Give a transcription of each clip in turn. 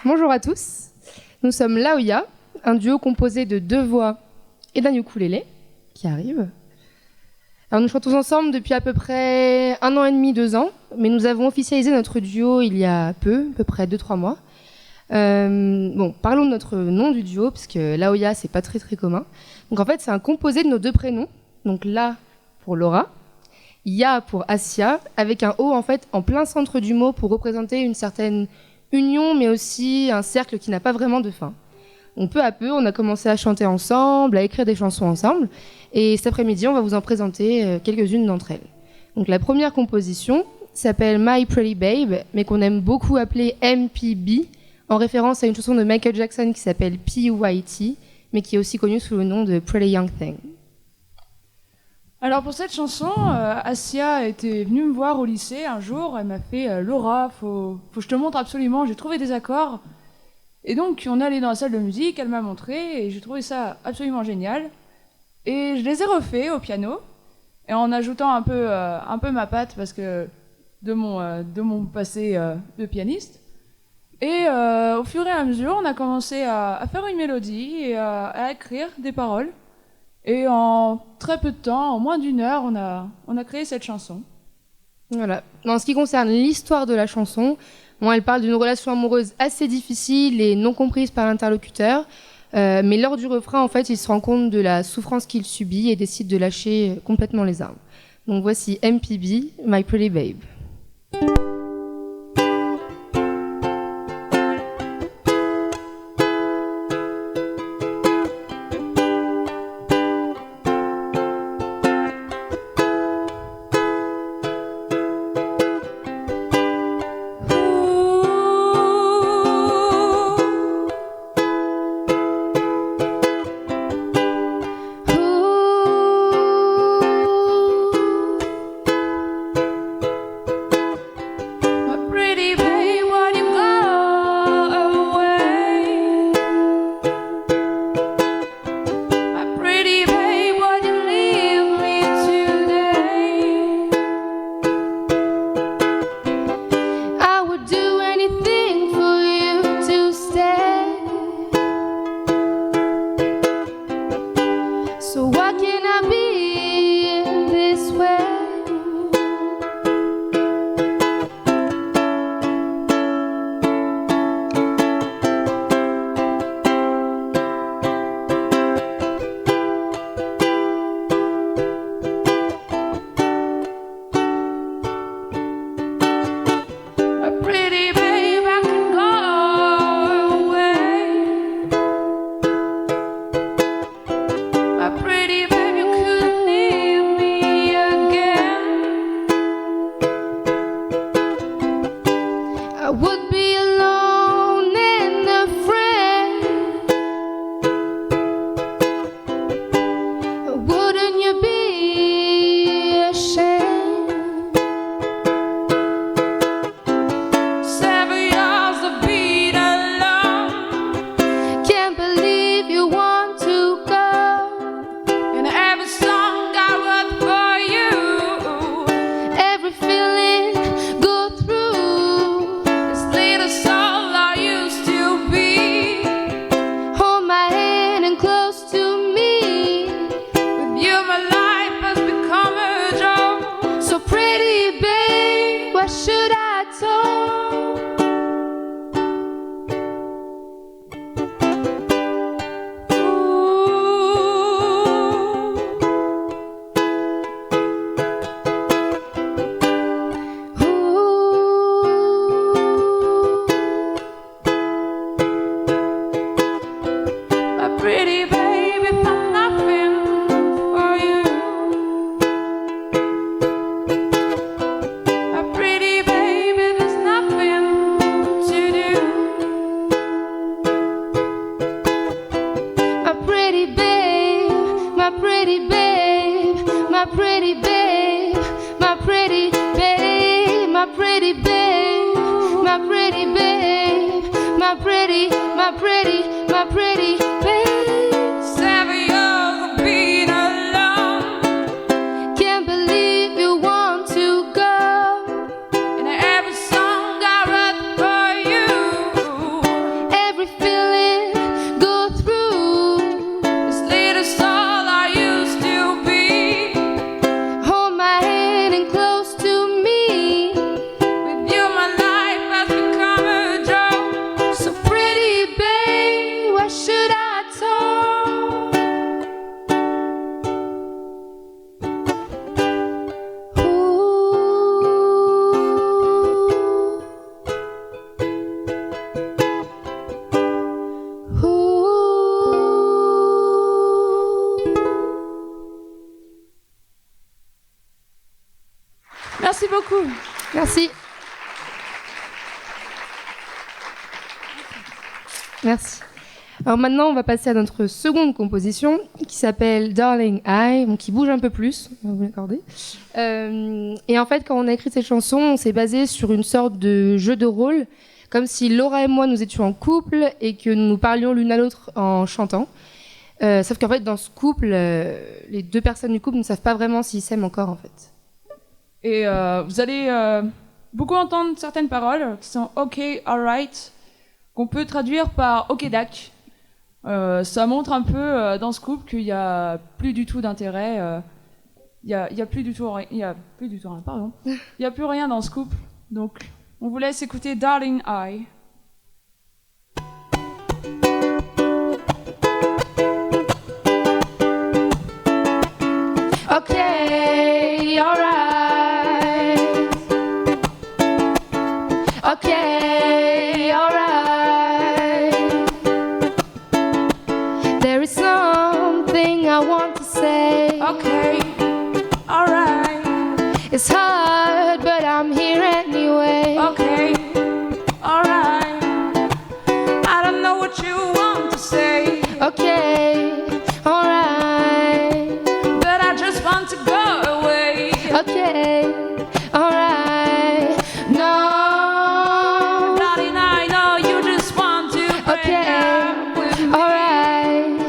Bonjour à tous, nous sommes Laoya, un duo composé de 2 voix et d'un ukulélé qui arrive. Alors nous chantons ensemble depuis à peu près 1 an et demi, 2 ans, mais nous avons officialisé notre duo il y a peu, à peu près 2-3 mois. Parlons de notre nom du duo, parce que Laoya, c'est pas très très commun. Donc en fait, c'est un composé de nos 2 prénoms, donc La pour Laura, Ya pour Asia, avec un O en fait en plein centre du mot pour représenter une certaine union, mais aussi un cercle qui n'a pas vraiment de fin. Donc peu à peu, on a commencé à chanter ensemble, à écrire des chansons ensemble, et cet après-midi, on va vous en présenter quelques-unes d'entre elles. Donc la première composition s'appelle My Pretty Babe, mais qu'on aime beaucoup appeler MPB, en référence à une chanson de Michael Jackson qui s'appelle PYT, mais qui est aussi connue sous le nom de Pretty Young Thing. Alors pour cette chanson, Asia était venue me voir au lycée un jour, elle m'a fait Laura, faut que je te montre absolument, j'ai trouvé des accords. Et donc on est allé dans la salle de musique, elle m'a montré et j'ai trouvé ça absolument génial. Et je les ai refaits au piano, et en ajoutant un peu ma patte parce que de mon passé de pianiste. Et au fur et à mesure, on a commencé à faire une mélodie et à écrire des paroles. Et en très peu de temps, en moins d'1 heure, on a créé cette chanson. Voilà. En ce qui concerne l'histoire de la chanson, elle parle d'une relation amoureuse assez difficile et non comprise par l'interlocuteur. Mais lors du refrain, en fait, il se rend compte de la souffrance qu'il subit et décide de lâcher complètement les armes. Donc voici MPB, My Pretty Babe. beaucoup. Merci. Merci. Alors maintenant, on va passer à notre seconde composition qui s'appelle Darling I, donc qui bouge un peu plus, on va vous l'accorder. Et en fait, quand on a écrit cette chanson, on s'est basé sur une sorte de jeu de rôle, comme si Laura et moi, nous étions en couple et que nous parlions l'une à l'autre en chantant. Sauf qu'en fait, dans ce couple, les deux personnes du couple ne savent pas vraiment s'ils s'aiment encore, en fait. Et vous allez beaucoup entendre certaines paroles qui sont OK, alright, qu'on peut traduire par OK, dac. Ça montre un peu dans ce couple qu'il n'y a plus du tout d'intérêt. Il y a plus du tout rien. Il y a plus du tout rien, pardon. Il n'y a plus rien dans ce couple. Donc, on vous laisse écouter Darling I. Okay, alright. Okay, alright. There is something I want to say. Okay, alright. It's hard, but I'm here anyway. Okay, alright. I don't know what you want to say. Okay, alright. But I just want to go away. Okay, alright. No. Darling, I know you just want to break Okay, up with me. alright.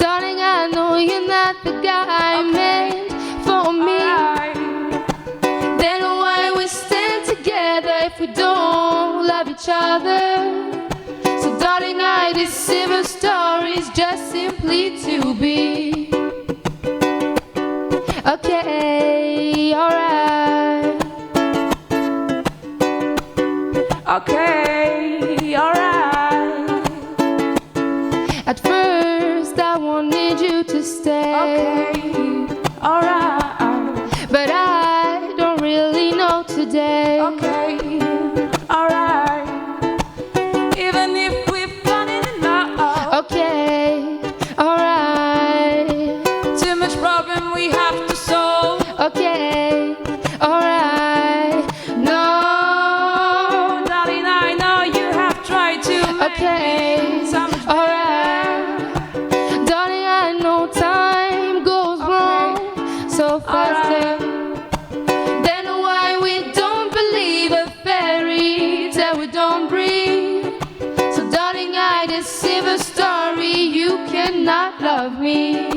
Darling, I know you're not the guy meant for me. Alright. Then why we stand together if we don't love each other? So darling, I deceive our stories just simply to be. Okay, alright. Okay, alright. At first I wanted you to stay, Okay, alright. but I don't really know today. Okay, alright. Even if we've fallen in love, Okay, alright. too much problem we have to solve. Okay, alright. No. Darling, I know you have tried to make Okay, me so much better. alright. Darling, I know time goes wrong so fast. Then why we don't believe a fairy tale we don't breathe? So darling, I deceive a story, you cannot love me.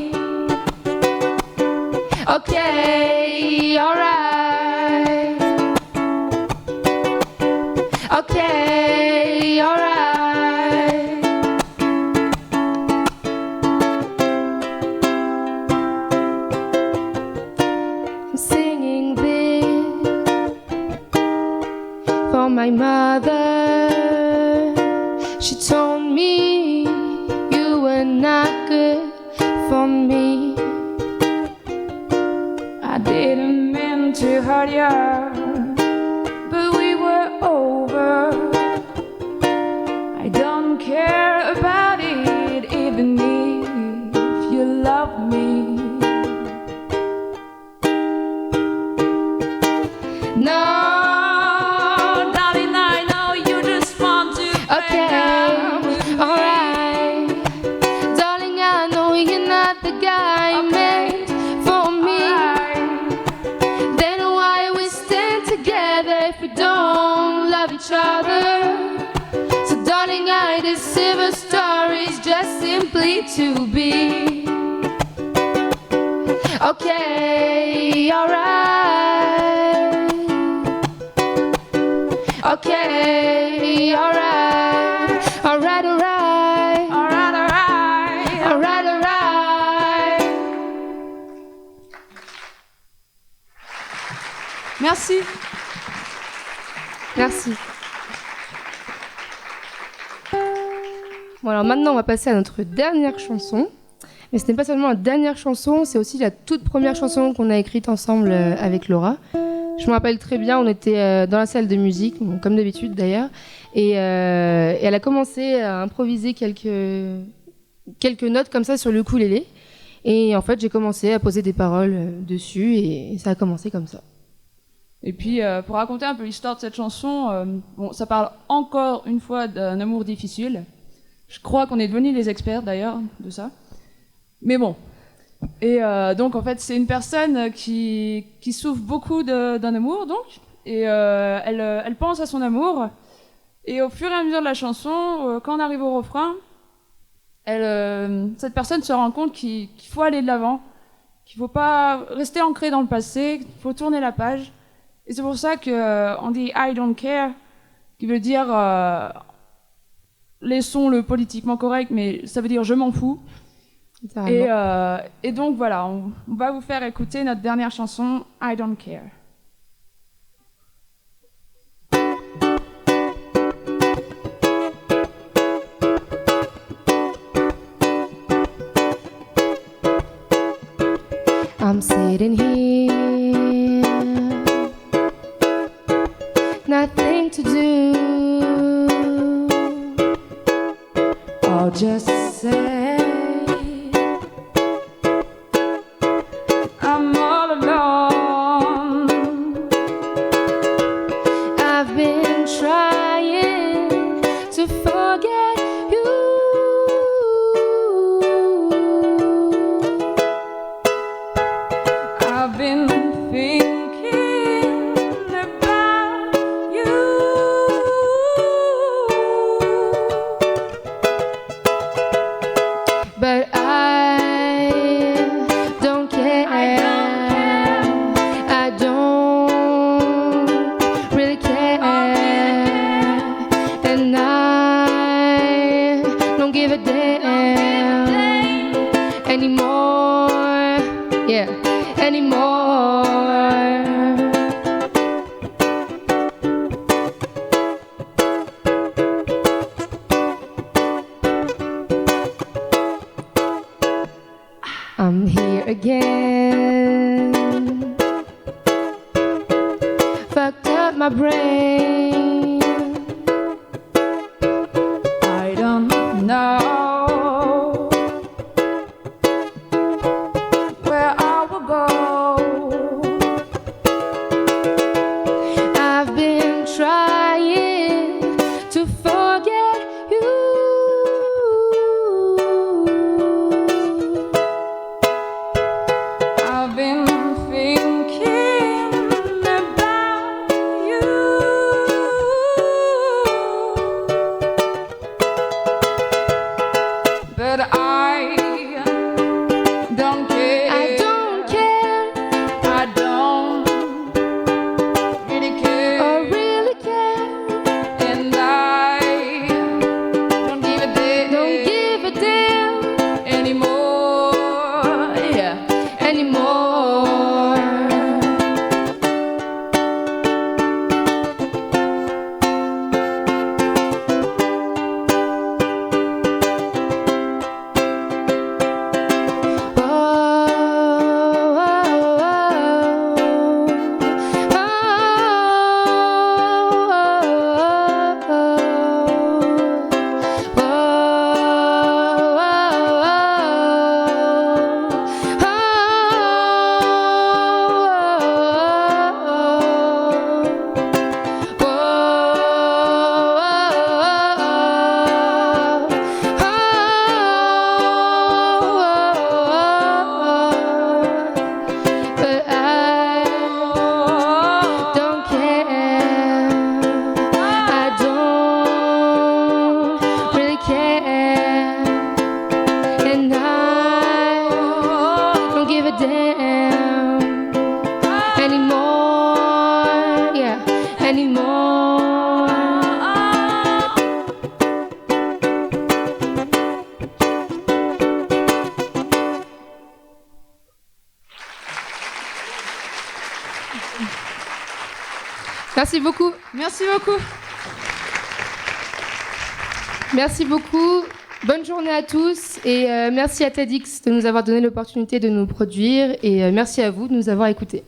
Okay, alright. Okay, alright. I'm singing this for my mother. She told me you were not good for me. I didn't mean to hurt you, but we were over. I don't care about it, even if you love me. No. Darling, I know you just want to break Okay, up with me. alright. Darling, I know you're not the guy meant for me. Alright. Then why we stand together if we don't love each other? So darling, I deceive our stories just simply to be. Okay, alright. Okay, alright. Alright, alright. Alright, alright. Alright, alright. Merci. Merci. Bon, alors maintenant, on va passer à notre dernière chanson. Mais ce n'est pas seulement la dernière chanson, c'est aussi la toute première chanson qu'on a écrite ensemble avec Laura. Je me rappelle très bien, on était dans la salle de musique, bon, comme d'habitude d'ailleurs, et elle a commencé à improviser quelques notes comme ça sur le ukulélé. Et en fait, j'ai commencé à poser des paroles dessus, et ça a commencé comme ça. Et puis, pour raconter un peu l'histoire de cette chanson, bon, ça parle encore une fois d'un amour difficile. Je crois qu'on est devenus des experts d'ailleurs de ça. Mais bon. Et donc en fait, c'est une personne qui souffre beaucoup d'un amour, donc, et elle pense à son amour. Et au fur et à mesure de la chanson, quand on arrive au refrain, cette personne se rend compte qu'il faut aller de l'avant, qu'il ne faut pas rester ancré dans le passé, qu'il faut tourner la page. Et c'est pour ça qu'on dit I don't care, qui veut dire laissons le politiquement correct, mais ça veut dire je m'en fous. Et donc voilà, on va vous faire écouter notre dernière chanson, I don't care. I'm sitting here, nothing to do. I'll just say I'm all alone. I've been trying to forget you. I've been thinking about you, but I don't care. I don't really care, and I don't give a damn anymore. Yeah, anymore. I'm here again. Fucked up my brain. I don't know where I will go. I've been trying to forget you. I've been thinking about you, but I don't care. I don't care I don't really care, or really care. and I don't give a damn, Don't give a damn anymore. Yeah. anymore. But I don't care. I don't really care, and I don't give a damn anymore. Yeah, anymore. Merci beaucoup. Merci beaucoup. Merci beaucoup. Bonne journée à tous et merci à TEDx de nous avoir donné l'opportunité de nous produire et merci à vous de nous avoir écoutés.